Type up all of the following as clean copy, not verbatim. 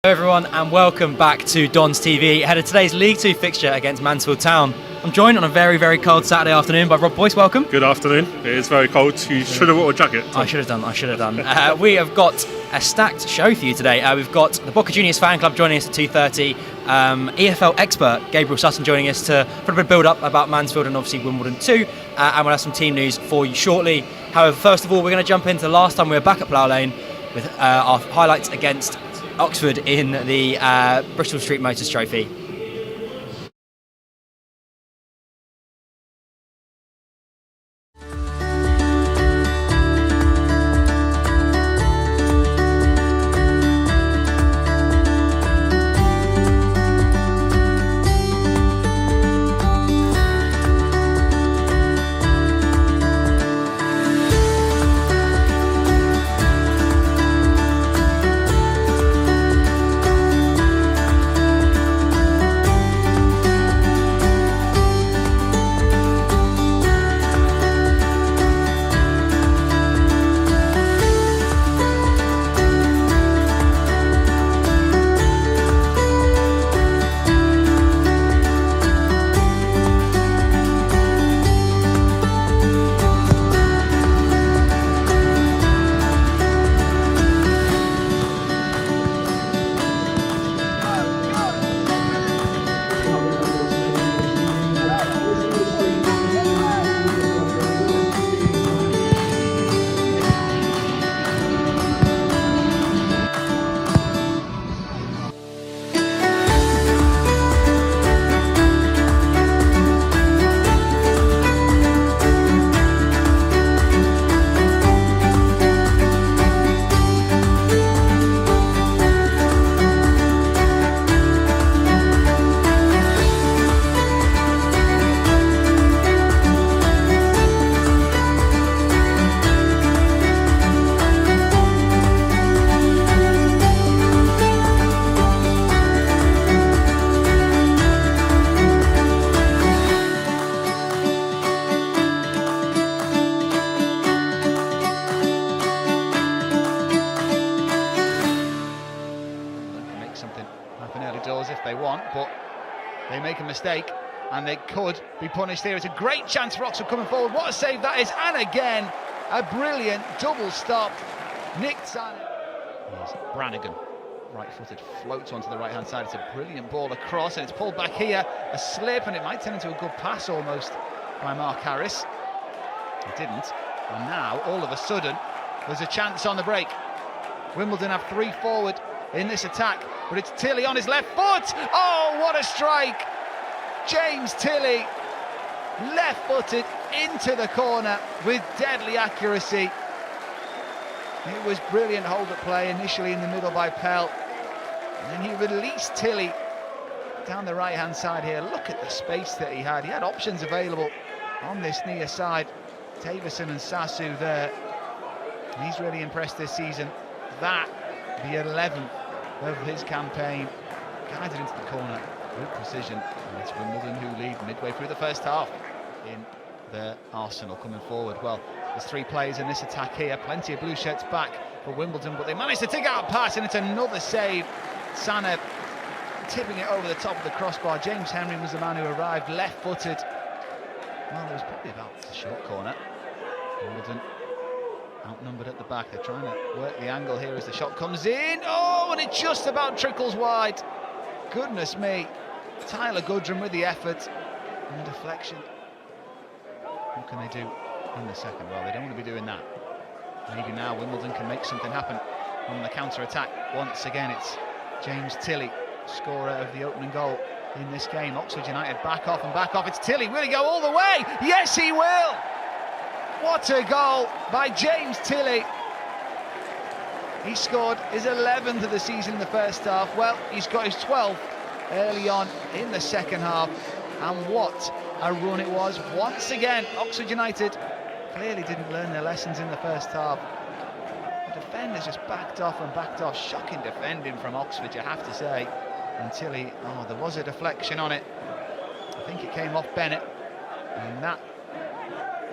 Hello everyone and welcome back to Don's TV ahead of today's League 2 fixture against Mansfield Town. I'm joined on a very cold Saturday afternoon by Rob Boyce. Welcome. Good afternoon. It is very cold. You should have brought a jacket. I should have done. We have got a stacked show for you today. We've got the Boca Juniors fan club joining us at 2:30. EFL expert Gabriel Sutton joining us for a bit of build up about Mansfield and obviously Wimbledon 2. And we'll have some team news for you shortly. However, first of all, we're going to jump into the last time we were back at Plough Lane with our highlights against Oxford in the Bristol Street Motors Trophy. If they want, but they make a mistake and they could be punished here. It's a great chance for Oxford coming forward. What a save that is, and again a brilliant double stop. Nick Sanet. Brannigan, right-footed, floats onto the right-hand side. It's a brilliant ball across and it's pulled back here, a slip, and it might turn into a good pass almost by Mark Harris. It didn't, and now all of a sudden there's a chance on the break. Wimbledon have three forward in this attack, but it's Tilley on his left foot. Oh, what a strike! James Tilley, left-footed into the corner with deadly accuracy. It was brilliant hold-up play initially in the middle by Pell, and then he released Tilley down the right-hand side here. Look at the space that he had. He had options available on this near side. Davison and Sasu there. And he's really impressed this season. That, the 11th of his campaign, guided into the corner with precision. And it's Wimbledon who lead midway through the first half in the Arsenal coming forward. Well, there's three players in this attack here, plenty of blue shirts back for Wimbledon, but they managed to dig out a pass, and it's another save. Sanev tipping it over the top of the crossbar. James Henry was the man who arrived, left-footed. Well, it was probably about the short corner. Wimbledon outnumbered at the back. They're trying to work the angle here as the shot comes in. Oh, and it just about trickles wide. Goodness me. Tyler Goodrum with the effort and the deflection. What can they do in the second? Well, they don't want to be doing that. Maybe now Wimbledon can make something happen on the counter-attack. Once again, it's James Tilley, scorer of the opening goal in this game. Oxford United back off and back off. It's Tilley. Will he go all the way? Yes, he will. What a goal by James Tilley. He scored his 11th of the season in the first half. Well, he's got his 12th early on in the second half. And what a run it was. Once again, Oxford United clearly didn't learn their lessons in the first half. The defenders just backed off and backed off. Shocking defending from Oxford, you have to say. Until there was a deflection on it. I think it came off Bennett. And that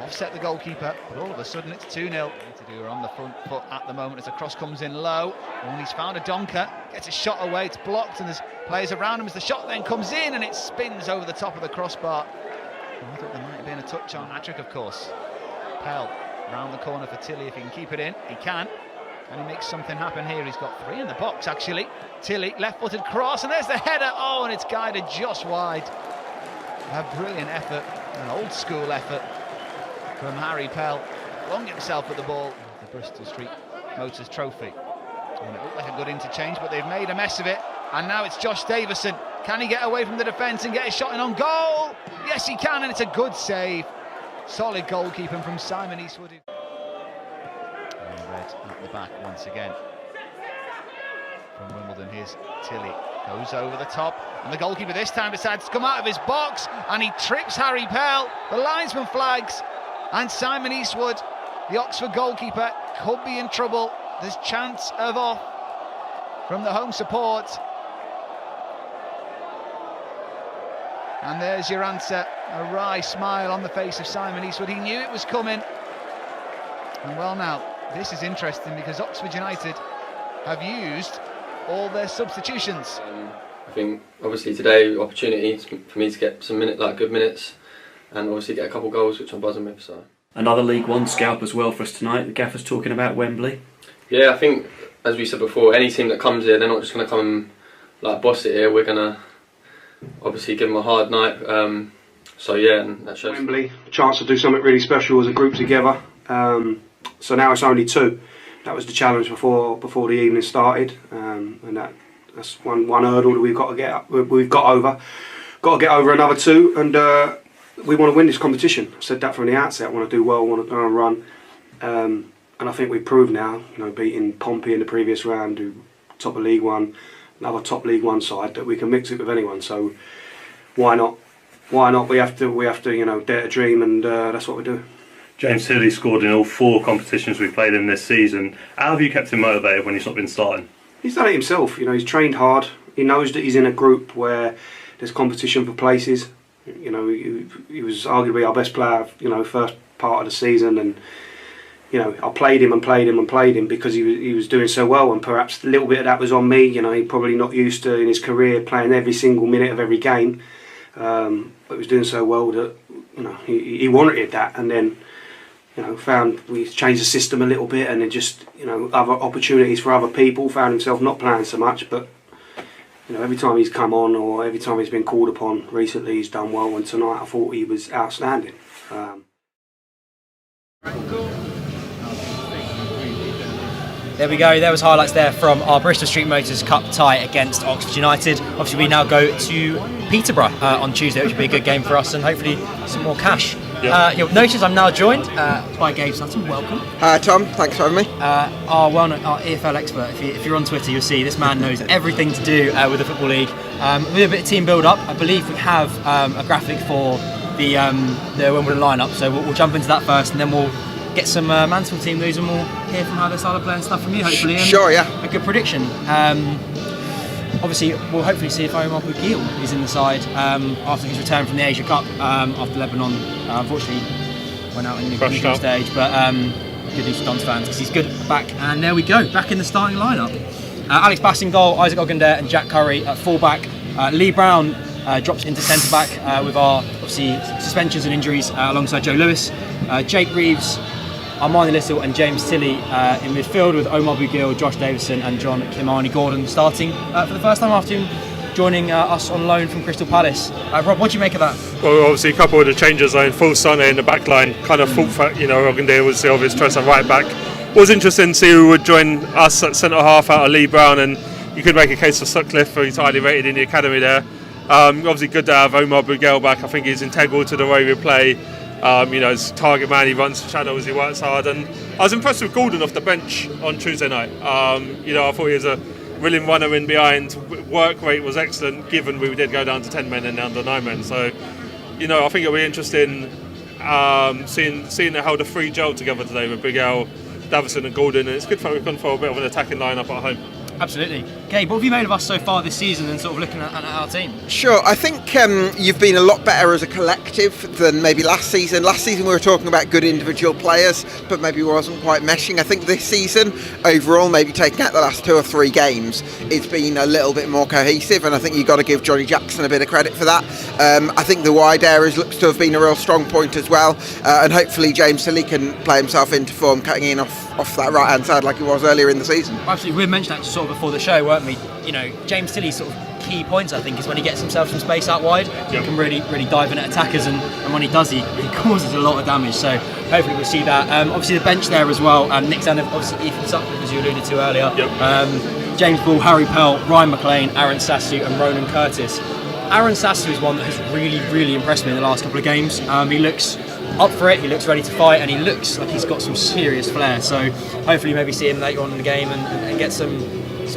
offset the goalkeeper, but all of a sudden it's 2-0. To do her on the front foot at the moment as the cross comes in low. And he's found a donker, gets a shot away, it's blocked, and there's players around him as the shot then comes in and it spins over the top of the crossbar. I thought there might have been a touch on Patrick, of course. Pell round the corner for Tilly. If he can keep it in, he can. And he makes something happen here. He's got 3 in the box, actually. Tilly, left-footed cross, and there's the header. Oh, and it's guided just wide. A brilliant effort, an old-school effort from Harry Pell. Flung himself at the ball. The Bristol Street Motors Trophy. And it looked like a good interchange, but they've made a mess of it. And now it's Josh Davison. Can he get away from the defence and get his shot in on goal? Yes, he can, and it's a good save. Solid goalkeeping from Simon Eastwood. Red at the back once again. From Wimbledon, here's Tilly. Goes over the top, and the goalkeeper this time decides to come out of his box, and he trips Harry Pell. The linesman flags, and Simon Eastwood, the Oxford goalkeeper, could be in trouble. There's chance of off from the home support. And there's your answer, a wry smile on the face of Simon Eastwood. He knew it was coming. And well, now, this is interesting because Oxford United have used all their substitutions. I think obviously today opportunity for me to get some good minutes, and obviously get a couple goals, which I'm buzzing with. So another League One scalp as well for us tonight. The gaffer's talking about Wembley. Yeah, I think as we said before, any team that comes here, they're not just going to come and boss it here. We're going to obviously give them a hard night. So yeah, and that shows. Wembley, a chance to do something really special as a group together. So now it's only 2. That was the challenge before the evening started, and that's one hurdle that we've got over. Got to get over another 2, and we want to win this competition. I said that from the outset. I want to do well, want to go and run, and I think we've proved now. Beating Pompey in the previous round, who top of League One, another top League One side, that we can mix it with anyone. So why not? Why not? We have to dare to dream, and that's what we do. James Tilly scored in all 4 competitions we played in this season. How have you kept him motivated when he's not been starting? He's done it himself. He's trained hard. He knows that he's in a group where there's competition for places. He was arguably our best player, first part of the season, and I played him because he was doing so well, and perhaps a little bit of that was on me. He's probably not used to in his career playing every single minute of every game, but he was doing so well that he wanted that, and then. Found we changed the system a little bit, and then just other opportunities for other people. Found himself not playing so much, but every time he's come on or every time he's been called upon recently, he's done well. And tonight, I thought he was outstanding. There we go, there was highlights there from our Bristol Street Motors Cup tie against Oxford United. Obviously we now go to Peterborough on Tuesday, which will be a good game for us, and hopefully some more cash. You'll notice I'm now joined by Gabe Sutton. Welcome. Hi Tom, thanks for having me. Our EFL expert. If you're on Twitter, you'll see this man knows everything to do with the Football League. With a bit of team build-up, I believe we have a graphic for the Wimbledon lineup, so we'll jump into that first, and then we'll get some Mansfield team news, and we'll hear from how they start playing stuff from you, hopefully. Sure, yeah. A good prediction. Obviously, we'll hopefully see if Omar Bouguil is in the side after his return from the Asia Cup after Lebanon. Unfortunately, went out in the group stage, but good news for Don's fans because he's good at the back. And there we go, back in the starting lineup. Alex Bass in goal, Isaac Ogundere and Jack Curry at full-back. Lee Brown drops into centre-back with our obviously suspensions and injuries alongside Joe Lewis. Jake Reeves, Armani Little and James Tilly in midfield, with Omar Bouguil, Josh Davison and John Kimani-Gordon starting for the first time after him joining us on loan from Crystal Palace. Rob, what do you make of that? Well, obviously a couple of the changes in full Sane in the back line kind of thought that Ogundere was the obvious choice at right back. It was interesting to see who would join us at centre half out of Lee Brown, and you could make a case for Sutcliffe, who's highly rated in the academy there. Obviously good to have Omar Bouguil back. I think he's integral to the way we play. He's a target man, he runs shadows, he works hard, and I was impressed with Gordon off the bench on Tuesday night. I thought he was a willing runner in behind. Work rate was excellent, given we did go down to 10 men and down to 9 men. So, I think it'll be interesting seeing how the 3 gel together today with Bouguil, Davison and Gordon, and it's good for a bit of an attacking line-up at home. Absolutely. Gabe, what have you made of us so far this season and sort of looking at our team? Sure, I think you've been a lot better as a collective than maybe last season. Last season we were talking about good individual players, but maybe wasn't quite meshing. I think this season, overall, maybe taking out the last 2 or 3 games, it's been a little bit more cohesive, and I think you've got to give Johnny Jackson a bit of credit for that. I think the wide areas looks to have been a real strong point as well, and hopefully James Tilley can play himself into form, cutting in off that right hand side like he was earlier in the season. Absolutely, we mentioned that sort of before the show, weren't we? You know, James Tilley's sort of key points, I think, is when he gets himself some space out wide. He can really dive in at attackers, and when he does, he causes a lot of damage. So hopefully we'll see that. Obviously the bench there as well. Nick Zander, obviously Ethan Sutcliffe, as you alluded to earlier. James Ball, Harry Pell, Ryan McLean, Aaron Sassu, and Ronan Curtis. Aaron Sassu is one that has really impressed me in the last couple of games. He looks up for it, he looks ready to fight, and he looks like he's got some serious flair. So hopefully maybe see him later on in the game and get some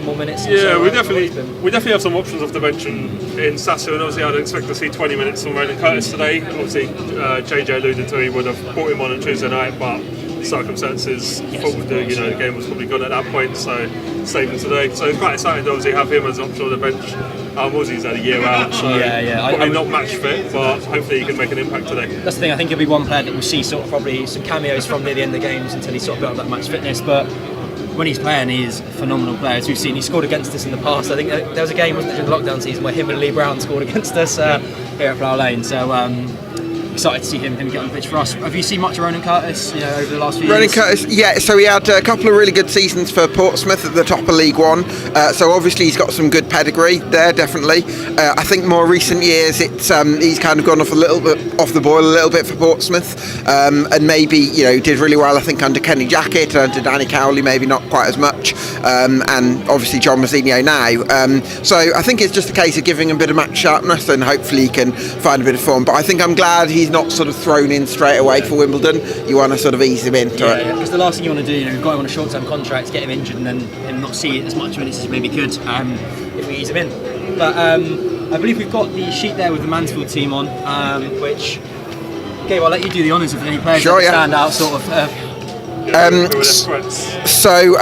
more minutes. Yeah, we definitely have some options off the bench in Sassu, and obviously I'd expect to see 20 minutes from Ronan Curtis today. Obviously, JJ alluded to he would have brought him on Tuesday night, but circumstances thought the game was probably gone at that point, so saved him today. So it's quite exciting to obviously have him as an option on the bench. He's had a year out, so probably not match fit, but hopefully he can make an impact today. That's the thing, I think he'll be one player that we'll see sort of probably some cameos from near the end of the games until he's sort of built up that match fitness, but when he's playing, he is a phenomenal player. As we've seen, he scored against us in the past. I think there was a game, wasn't it, during the lockdown season where him and Lee Brown scored against us here at Flower Lane. So excited to see him get on the pitch for us. Have you seen much of Ronan Curtis over the last few years? Ronan Curtis, yeah, so he had a couple of really good seasons for Portsmouth at the top of League One, so obviously he's got some good pedigree there, definitely. I think more recent years he's kind of gone off the boil a little bit for Portsmouth, and maybe did really well I think under Kenny Jackett, under Danny Cowley maybe not quite as much, and obviously John Mazzinho now. So I think it's just a case of giving him a bit of match sharpness, and hopefully he can find a bit of form. But I think I'm glad he's not sort of thrown in straight away for Wimbledon. You want to sort of ease him into it. Yeah, because the last thing you want to do, we've got him on a short-term contract, get him injured, and then him not see as much minutes as he maybe could if we ease him in. But I believe we've got the sheet there with the Mansfield team on, which, Gabe, I'll let you do the honours of any players that stand out sort of. So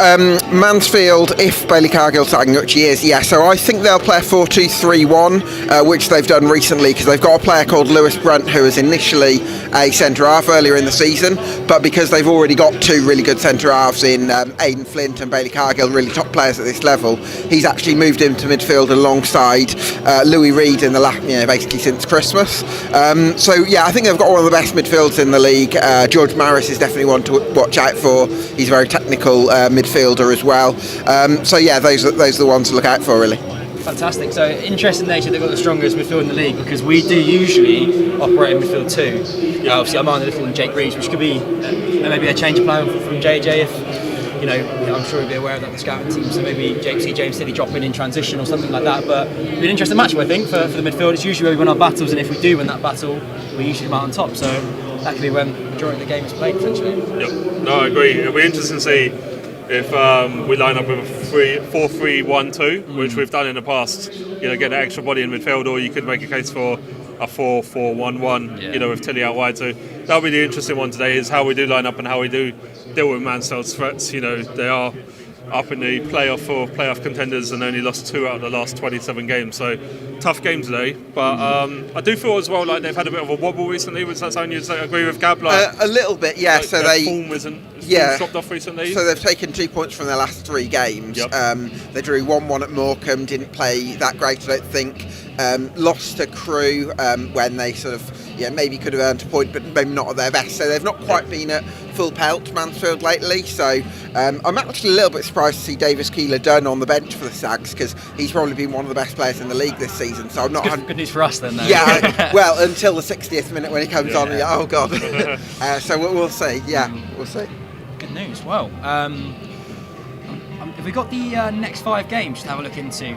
Mansfield, if Bailey Cargill's starting, which he is, so I think they'll play a 4-2-3-1, which they've done recently, because they've got a player called Lewis Brunt who was initially a centre-half earlier in the season, but because they've already got 2 really good centre-halves in Aidan Flint and Bailey Cargill, really top players at this level, he's actually moved him to midfield alongside Louis Reed in the basically since Christmas. So I think they've got one of the best midfields in the league. George Maris is definitely one to watch out for. He's a very technical midfielder as well. Those are the ones to look out for, really. Fantastic. So interesting nature, they've got the strongest midfield in the league, because we do usually operate in midfield too. Obviously I'm on the little Jake Reeves, which could be maybe a change of plan from JJ if I'm sure he'll be aware of that, the scouting team, so maybe James Tilley drop in transition or something like that. But it'll be an interesting match, I think, for the midfield. It's usually where we win our battles, and if we do win that battle, we usually come out on top. So that could be when the majority of the game is played, potentially. Yep. No, I agree. It'll be interesting to see if we line up with a 4-3-1-2, which we've done in the past. Get an extra body in midfield, or you could make a case for a 4-4-1-1. With Tilley out wide. So that'll be the interesting one today, is how we do line up and how we do deal with Mansfield's threats. They are up in the playoff contenders and only lost 2 out of the last 27 games. So tough game today. But I do feel as well like they've had a bit of a wobble recently. Was that something you'd agree with, Gab? A little bit, yeah. So their form isn't dropped off recently. So they've taken 2 points from their last 3 games. Yep. They drew 1-1 at Morecambe. Didn't play that great, I don't think. Lost to Crewe when they sort of maybe could have earned a point, but maybe not at their best. So they've not quite been at full pelt, Mansfield, lately. So I'm actually a little bit surprised to see Davis Keeler-Dunn on the bench for the Sags, because he's probably been one of the best players in the league this season. So I'm not good news for us then, though. Yeah, well, until the 60th minute when he comes on, oh god. So we'll see. We'll see. Good news. Well, have we got the next 5 games to have a look into?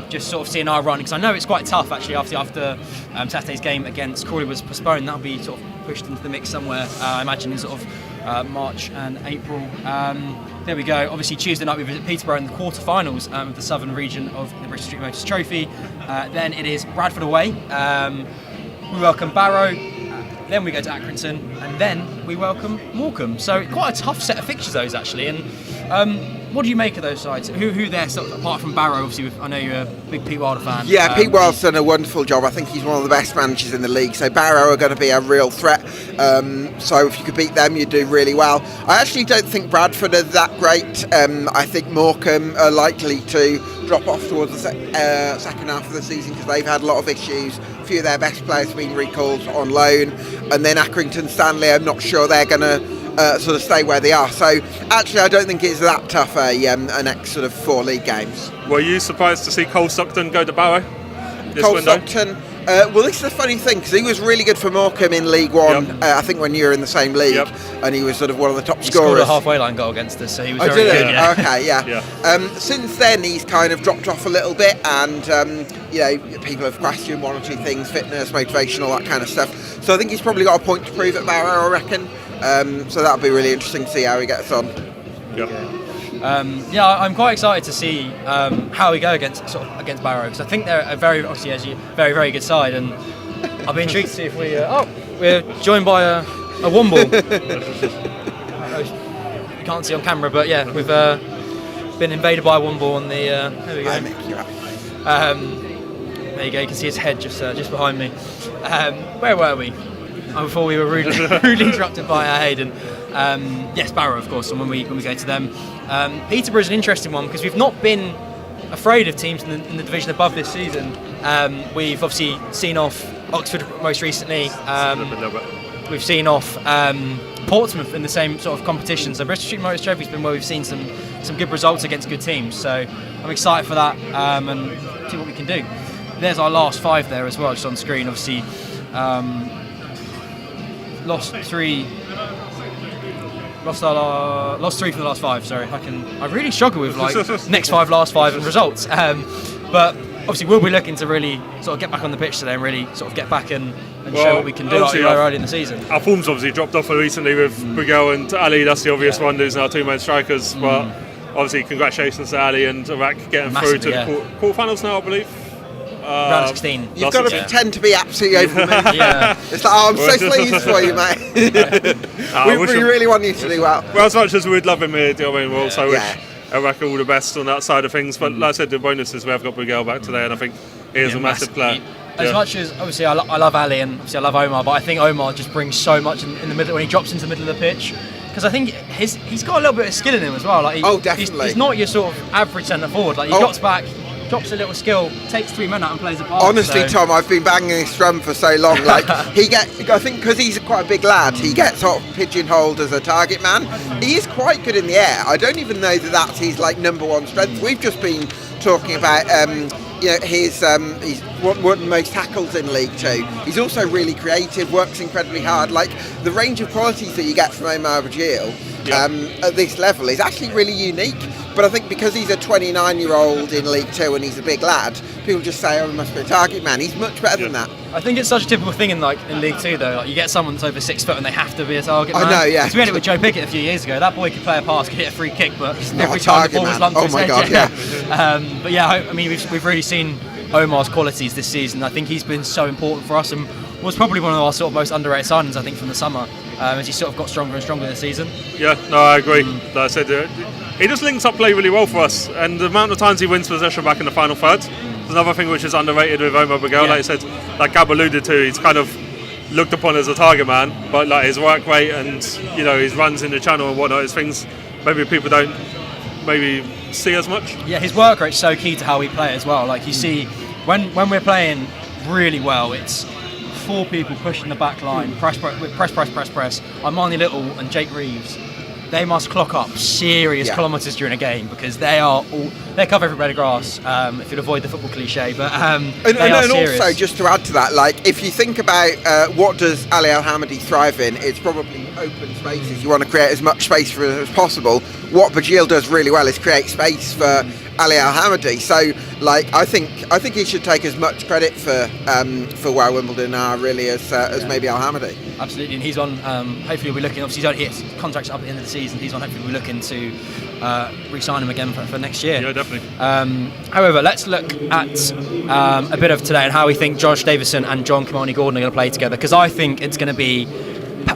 Just sort of seeing our run, because I know it's quite tough actually after Saturday's game against Crawley was postponed. That'll be sort of pushed into the mix somewhere, I imagine in sort of March and April. There we go. Obviously Tuesday night we visit Peterborough in the quarter-finals of the southern region of the British Street Motors Trophy. Then it is Bradford away. We welcome Barrow. Then we go to Accrington, and then we welcome Morecambe. So quite a tough set of fixtures those actually. And what do you make of those sides? Who they're sort of, apart from Barrow? Obviously, I know you're a big Pete Wilder fan. Yeah, Pete Wilder's done a wonderful job. I think he's one of the best managers in the league. So Barrow are going to be a real threat. So if you could beat them, you'd do really well. I actually don't think Bradford are that great. I think Morecambe are likely to drop off towards the second half of the season because they've had a lot of issues. A few of their best players have been recalled on loan. And then Accrington Stanley, I'm not sure they're going to sort of stay where they are. So actually I don't think it's that tough a next sort of 4 league games. Were you surprised to see Cole Stockton go to Barrow this Cole window? Stockton, well, this is a funny thing because he was really good for Morecambe in League One. Yep. I think when you were in the same league, Yep. and he was sort of one of the top He scored scorers. a halfway line goal against us, so he was Oh, very did good. he? Yeah. Okay, yeah. Since then, he's kind of dropped off a little bit, and people have questioned 1 or 2 things: fitness, motivation, all that kind of stuff. So I think he's probably got a point to prove at Barrow, I reckon. So that'll be really interesting to see how he gets on. I'm quite excited to see how we go against Barrow, because I think they're a very very good side, and I'll be intrigued to see if we're joined by a Womble. You can't see on camera, but yeah, we've been invaded by a Womble on the. There we go. Hi, Mick, you're up. There you go. You can see his head just behind me. Where were we? Before we were rudely interrupted by Hayden. Yes, Barrow, of course. And when we go to them, Peterborough is an interesting one because we've not been afraid of teams in the division above this season. We've obviously seen off Oxford most recently. We've seen off Portsmouth in the same sort of competition. So Bristol Street Motors Trophy's been where we've seen some good results against good teams. So I'm excited for that and see what we can do. There's our last 5 there as well, just on screen. Obviously, lost 3 for the last 5. Sorry, I really struggle with next 5, last 5 and results. But obviously we'll be looking to really sort of get back on the pitch today and really sort of get back and show what we can do early in the season. Our form's obviously dropped off recently with Brigel and Ali. That's the obvious one, losing our 2-man strikers. But obviously congratulations to Ali and Iraq getting through to the quarterfinals now, I believe. Round 16. You've got to pretend to be absolutely over the moon. Yeah. It's like, I'm so pleased for you, mate. we really want you to do well. Well, as much as we'd love him here, do you know what I mean? We also wish Iraq all the best on that side of things. But like I said, the bonus is we have got Brigel back today, and I think he is a massive player. As much as obviously I love Ali and obviously I love Omar, but I think Omar just brings so much in the middle when he drops into the middle of the pitch. Because I think he's got a little bit of skill in him as well. Like definitely. He's not your sort of average centre forward. Like he drops back, drops a little skill, takes 3 men out and plays a pass. Honestly, Tom, I've been banging this drum for so long. Like I think because he's quite a big lad, he gets sort of pigeonholed as a target man. He is quite good in the air. I don't even know that that's his number 1 strength. We've just been talking about he's one of the most tackles in League 2. He's also really creative, works incredibly hard. Like the range of qualities that you get from Omar Bajil at this level is actually really unique. But I think because he's a 29-year-old in League 2 and he's a big lad, people just say, he must be a target man. He's much better than that. I think it's such a typical thing in League 2 though. Like you get someone that's over 6 foot and they have to be a target man. I know, yeah. Because we had it with Joe Pickett a few years ago. That boy could play a pass, could hit a free kick, but every time the ball was lumped to his head. God, yeah. But yeah, I mean, we've really seen Omar's qualities this season. I think he's been so important for us and was probably one of our sort of most underrated signings, I think, from the summer, as he sort of got stronger and stronger this season. Yeah, no, I agree. Like I said, he just links up play really well for us, and the amount of times he wins possession back in the final third is another thing which is underrated with Omar Brigel. Like I said, like Gab alluded to, he's kind of looked upon as a target man, but like his work rate and his runs in the channel and whatnot is things maybe people don't see as much. Yeah, his work rate's so key to how we play as well. Like you see, when we're playing really well, it's 4 people pushing the back line, press. Armani Little and Jake Reeves, they must clock up serious kilometres during a game because they cover every blade of grass. If you'd avoid the football cliche, but and also just to add to that, like if you think about what does Ali Al Hamadi thrive in, it's probably open spaces. You want to create as much space for as possible. What Bajil does really well is create space for Ali Al Hamadi. So, like, I think he should take as much credit for where Wimbledon are really as maybe Al Hamadi. Absolutely, and he's on. Hopefully, we'll be looking. Obviously, his contract's up at the end of the season. He's on. Hopefully, we're looking to re-sign him again for next year. Yeah, definitely. However, let's look at a bit of today and how we think Josh Davison and John Kimani Gordon are going to play together, because I think it's going to be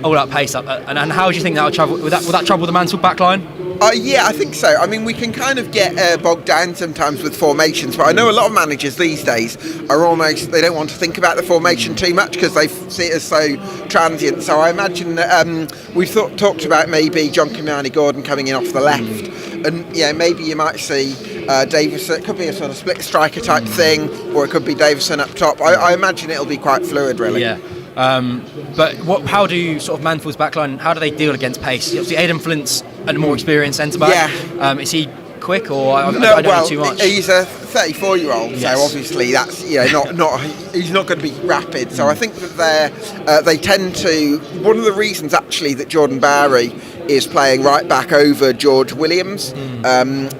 all-out pace up. And how do you think that will travel? Will that trouble the Mansfield back line? Yeah, I think so. I mean, we can kind of get bogged down sometimes with formations, but I know a lot of managers these days are almost, they don't want to think about the formation too much because they see it as so transient. So I imagine that we've talked about maybe John Gordon coming in off the left, and maybe you might see Davison. It could be a sort of split striker type thing, or it could be Davison up top. I imagine it'll be quite fluid, really. Yeah. But how do sort of Mansfield's backline? How do they deal against pace? Obviously, Aidan Flint's a more experienced centre back. Yeah. Is he quick or I don't know too much? He's a 34-year-old, yes. so obviously that's not he's not going to be rapid. So I think that they tend to. One of the reasons actually that Jordan Barry is playing right back over George Williams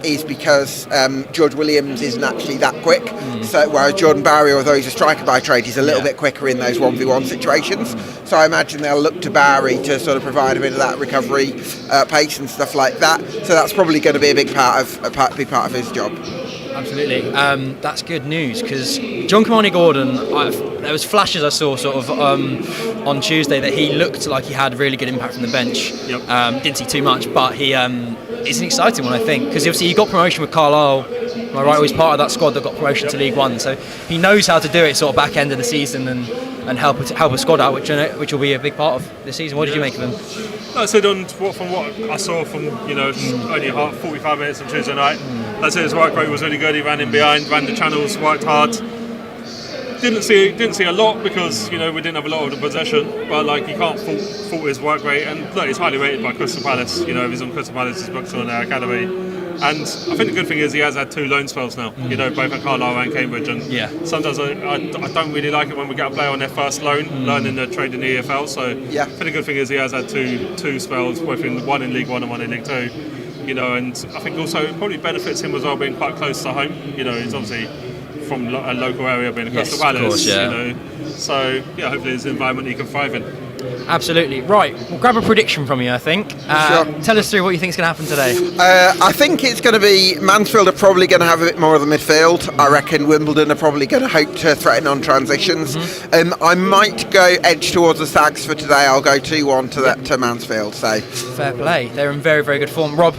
is because George Williams isn't actually that quick. So whereas Jordan Barry, although he's a striker by trade, he's a little bit quicker in those 1v1 situations. So I imagine they'll look to Barry to sort of provide a bit of that recovery pace and stuff like that. So that's probably going to be a big part of his job. Absolutely, that's good news because John Gordon, there was flashes I saw sort of on Tuesday that he looked like he had really good impact from the bench. Didn't see too much, but he is an exciting one, I think, because obviously he got promotion with Carlisle. Am I right? He was part of that squad that got promotion to League One, so he knows how to do it sort of back end of the season and help a squad out, which will be a big part of the season. What did you make of him? I said from what I saw from only 45 minutes on Tuesday night, I said his work rate was really good. He ran in behind, ran the channels, worked hard. Didn't see a lot because we didn't have a lot of the possession, but he can't fault his work rate. And look, he's highly rated by Crystal Palace. He's on Crystal Palace's books on their academy. And I think the good thing is he has had 2 loan spells now. Both at Carlisle and Cambridge. And sometimes I don't really like it when we get a player on their first loan, learning the trade in the EFL. So I think the good thing is he has had two spells, both one in League One and one in League Two. And I think also it probably benefits him as well being quite close to home. He's obviously from a local area, being a Crystal Palace. So hopefully it's an environment he can thrive in. Absolutely. Right, we'll grab a prediction from you, I think. Sure. Tell us through what you think is going to happen today. I think it's going to be Mansfield are probably going to have a bit more of the midfield. I reckon Wimbledon are probably going to hope to threaten on transitions. I might go edge towards the Stags for today. I'll go 2-1 to Mansfield. So fair play. They're in very, very good form. Rob,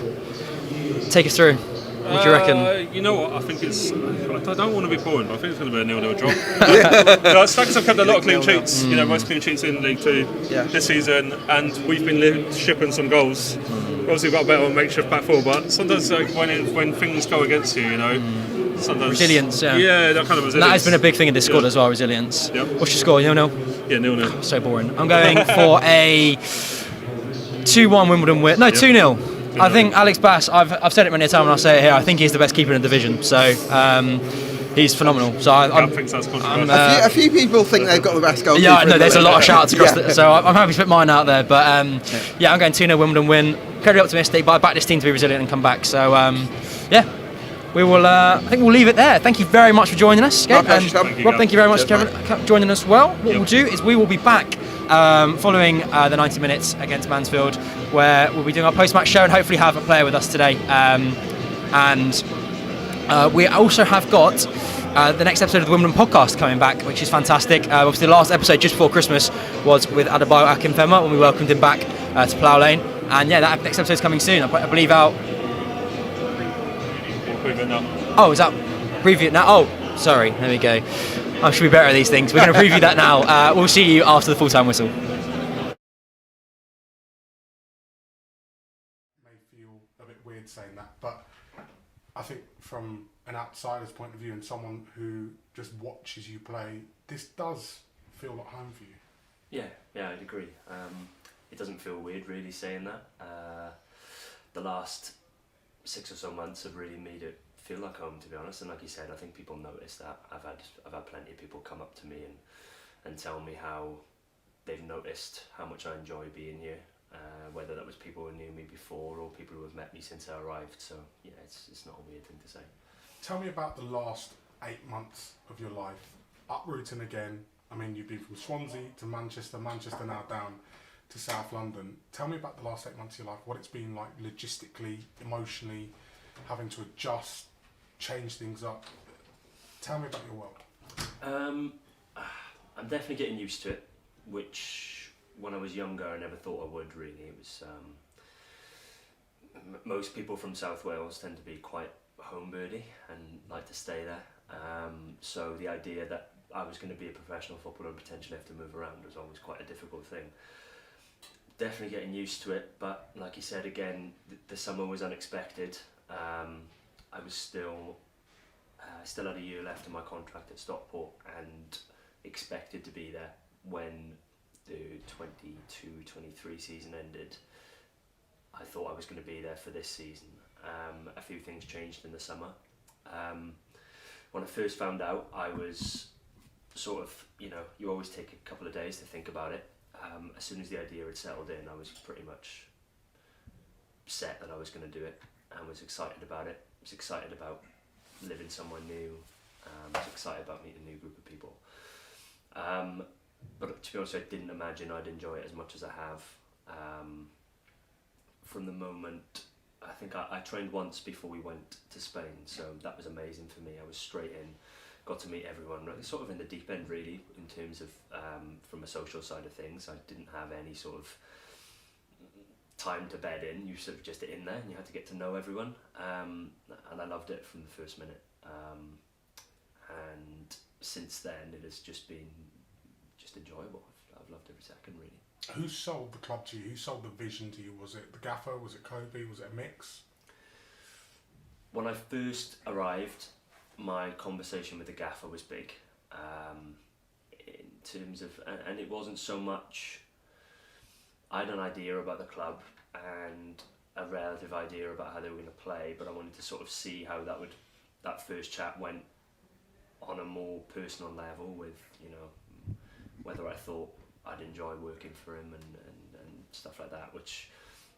take us through. What do you reckon? You know what? I think it's. I don't want to be boring, but I think it's going to be a 0-0 draw. Stags have kept a lot of clean sheets. Most clean sheets in League Two this season, and we've been shipping some goals. Obviously, we've got a better makeshift back four, but sometimes when things go against you, sometimes resilience. Yeah, that kind of resilience. That has been a big thing in this squad as well. Resilience. Yep. What's your score? 0-0. Yeah, 0-0. So boring. I'm going for a 2-1 Wimbledon win. No, 2-0. I think Alex Bass, I've said it many times and I'll say it here, I think he's the best keeper in the division, so he's phenomenal. So I think that's controversial. A few people think they've got the best goalkeeper. Yeah, no, there's a lot of shouts across so I'm happy to put mine out there, but I'm going 2-0 Wimbledon win. Incredibly optimistic, but I back this team to be resilient and come back, so we will. I think we'll leave it there. Thank you very much for joining us, My pleasure, and Rob, thank you very much for joining us. Well, what we'll do is we will be back following the 90 minutes against Mansfield, where we'll be doing our post-match show and hopefully have a player with us today. And we also have got the next episode of the Wimbledon podcast coming back, which is fantastic. Obviously, the last episode just before Christmas was with Adebayo Akinfenwa when we welcomed him back to Plough Lane. And that next episode is coming soon. I believe out. Oh, is that preview it now? Oh, sorry. There we go. I should be better at these things. We're going to preview that now. We'll see you after the full-time whistle. May feel a bit weird saying that, but I think from an outsider's point of view and someone who just watches you play, this does feel like home for you. Yeah, I'd agree. It doesn't feel weird really saying that. The last 6 or so months have really made it feel like home, to be honest, and like you said, I think people notice that. I've had plenty of people come up to me and tell me how they've noticed how much I enjoy being here, whether that was people who knew me before or people who have met me since I arrived. So it's not a weird thing to say. Tell me about the last 8 months of your life, uprooting again. I mean, you've been from Swansea to Manchester now down to South London. Tell me about the last 8 months of your life, what it's been like logistically, emotionally, having to adjust, change things up. Tell me about your world. I'm definitely getting used to it, which when I was younger, I never thought I would really. It was most people from South Wales tend to be quite homebirdy and like to stay there. So the idea that I was going to be a professional footballer and potentially have to move around was always quite a difficult thing. Definitely getting used to it, but like you said again, the summer was unexpected. I was still had a year left in my contract at Stockport and expected to be there when the 22-23 season ended. I thought I was going to be there for this season. A few things changed in the summer. When I first found out, I was sort of, you always take a couple of days to think about it. As soon as the idea had settled in, I was pretty much set that I was going to do it and was excited about it. I was excited about living somewhere new. I was excited about meeting a new group of people. But to be honest, I didn't imagine I'd enjoy it as much as I have. From the moment, I think I trained once before we went to Spain, so that was amazing for me. I was straight in, got to meet everyone, sort of in the deep end really, in terms of from a social side of things. I didn't have any sort of time to bed in. You sort of just in there and you had to get to know everyone, and I loved it from the first minute. And since then, it has just been enjoyable. I've loved every second really. Who sold the club to you? Who sold the vision to you? Was it the gaffer? Was it Kobe? Was it a mix? When I first arrived, my conversation with the gaffer was big. In terms of, and it wasn't so much, I had an idea about the club and a relative idea about how they were going to play, but I wanted to sort of see how that first chat went on a more personal level with, whether I thought I'd enjoy working for him and stuff like that, which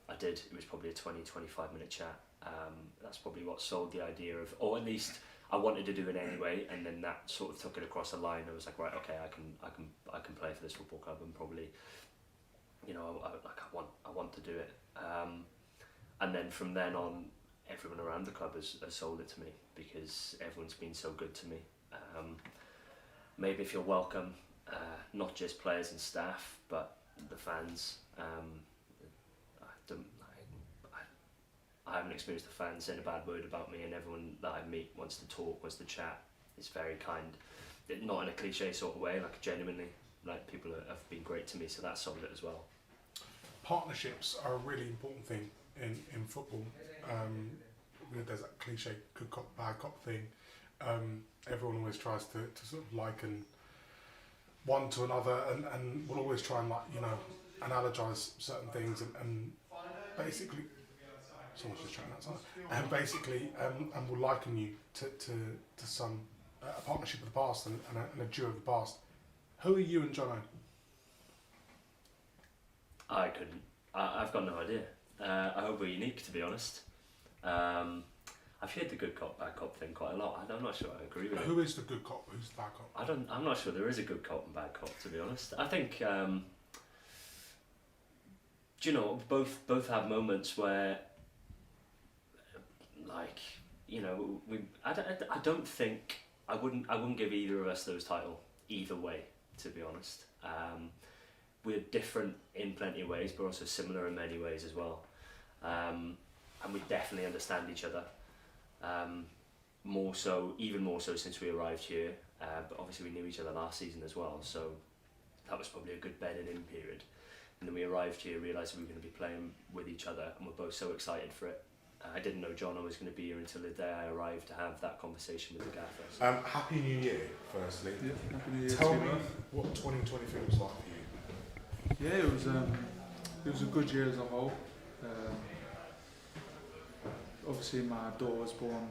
I did. It was probably a 20-25 minute chat. That's probably what sold the idea of, or at least I wanted to do it anyway, and then that sort of took it across the line. I was like, right, okay, I can play for this football club and probably, I want to do it. And then from then on, everyone around the club has sold it to me because everyone's been so good to me. Made me feel welcome. Not just players and staff, but the fans. I haven't experienced the fans saying a bad word about me, and everyone that I meet wants to talk, wants to chat. It's very kind, not in a cliche sort of way, like genuinely. Like people have been great to me, so that sold it as well. Partnerships are a really important thing in football. There's that cliche good cop, bad cop thing. Everyone always tries to sort of liken one to another, and will always try and analogize certain things and basically someone's just chatting outside and basically and will liken you to some a partnership of the past and a duo of the past. Who are you and Jono? I couldn't. I've got no idea. I hope we're unique, to be honest. I've heard the good cop, bad cop thing quite a lot. I'm not sure I agree with it. Who is the good cop? Who's the bad cop? I'm not sure there is a good cop and bad cop, to be honest. I think, both have moments where, I don't think I wouldn't give either of us those titles either way, to be honest. We're different in plenty of ways, but also similar in many ways as well. And we definitely understand each other. Even more so since we arrived here, but obviously we knew each other last season as well, so that was probably a good bedding in period. And then we arrived here, realised we were going to be playing with each other, and we're both so excited for it. I didn't know John was going to be here until the day I arrived to have that conversation with the gaffer. Happy New Year, firstly. Yeah, Happy New Year. Tell me what 2023 was like for you. Yeah, it was a good year as a whole. Obviously my daughter was born,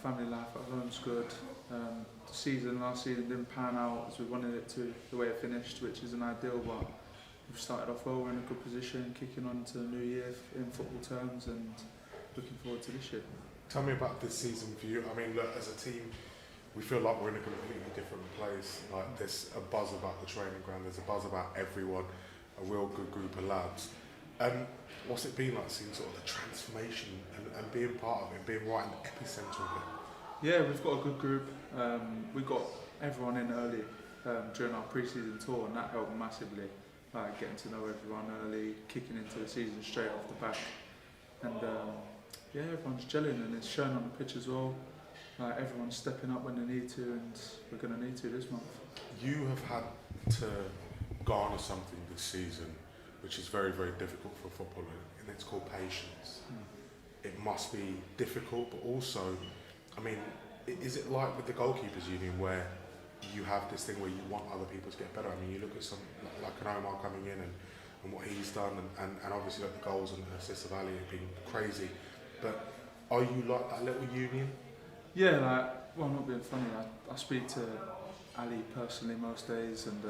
family life at home's good. Last season didn't pan out as we wanted it to, the way it finished, which isn't ideal, but we've started off well, we're in a good position, kicking on to the new year in football terms, and looking forward to this year. Tell me about this season for you. I mean, look, as a team, we feel like we're in a completely different place. Like, there's a buzz about the training ground, there's a buzz about everyone, a real good group of lads. What's it been like seeing sort of the transformation and being part of it, being right in the epicentre of it? Yeah, we've got a good group. We got everyone in early during our pre-season tour, and that helped massively. like getting to know everyone early, kicking into the season straight off the back, and yeah, everyone's gelling and it's shown on the pitch as well. Like everyone's stepping up when they need to, and we're going to need to this month. You have had to garner something this season which is very, very difficult for a footballer, and it's called patience. It must be difficult, but also, I mean, is it like with the goalkeepers union where you have this thing where you want other people to get better? I mean, you look at some like an Omar coming in and what he's done, and obviously like the goals and the assists of Ali have been crazy. But are you like that little union? Yeah, like, well, not being funny, I speak to Ali personally most days, and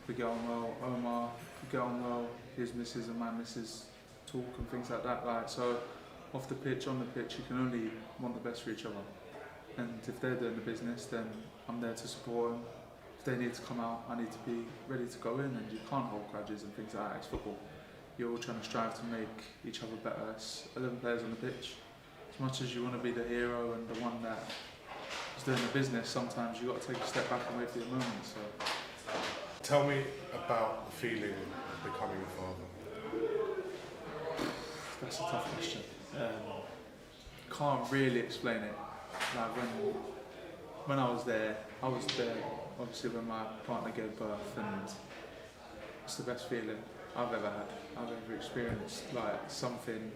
we get on well. Omar, we get on well. His missus and my missus talk and things like that. Like, so off the pitch, on the pitch, you can only want the best for each other. And if they're doing the business, then I'm there to support them. If they need to come out, I need to be ready to go in, and you can't hold grudges and things like that. It's football. You're all trying to strive to make each other better. It's 11 players on the pitch. As much as you want to be the hero and the one that is doing the business, sometimes you've got to take a step back and wait for your moment. So, tell me about the feeling of becoming a father. that's a tough question. Can't really explain it. Like when I was there obviously when my partner gave birth, and it's the best feeling I've ever had. I've ever experienced. Like someone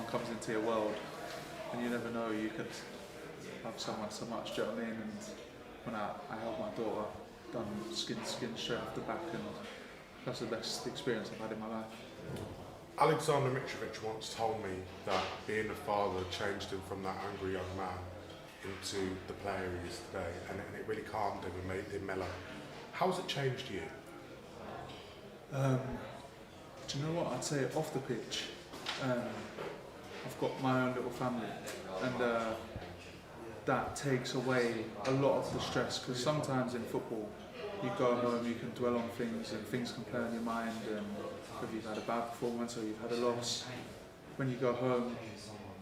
comes into your world and you never know you could love someone so much, do you know what I mean? And when I held my daughter, done skin to skin straight off the back, and that's the best experience I've had in my life. Alexander Mitrovic once told me that being a father changed him from that angry young man into the player he is today, and it really calmed him and made him mellow. How has it changed you? Do you know what? I'd say off the pitch, I've got my own little family, and that takes away a lot of the stress, because sometimes in football you go home, you can dwell on things and things can play on your mind, and if you've had a bad performance or you've had a loss, when you go home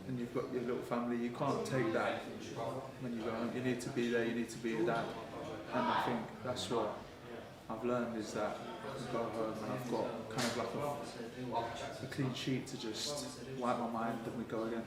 and you've got your little family, you can't take that when you go home. You need to be there, you need to be a dad, and I think that's what I've learned, is that I go home and I've got kind of like a clean sheet to just wipe my mind and we go again.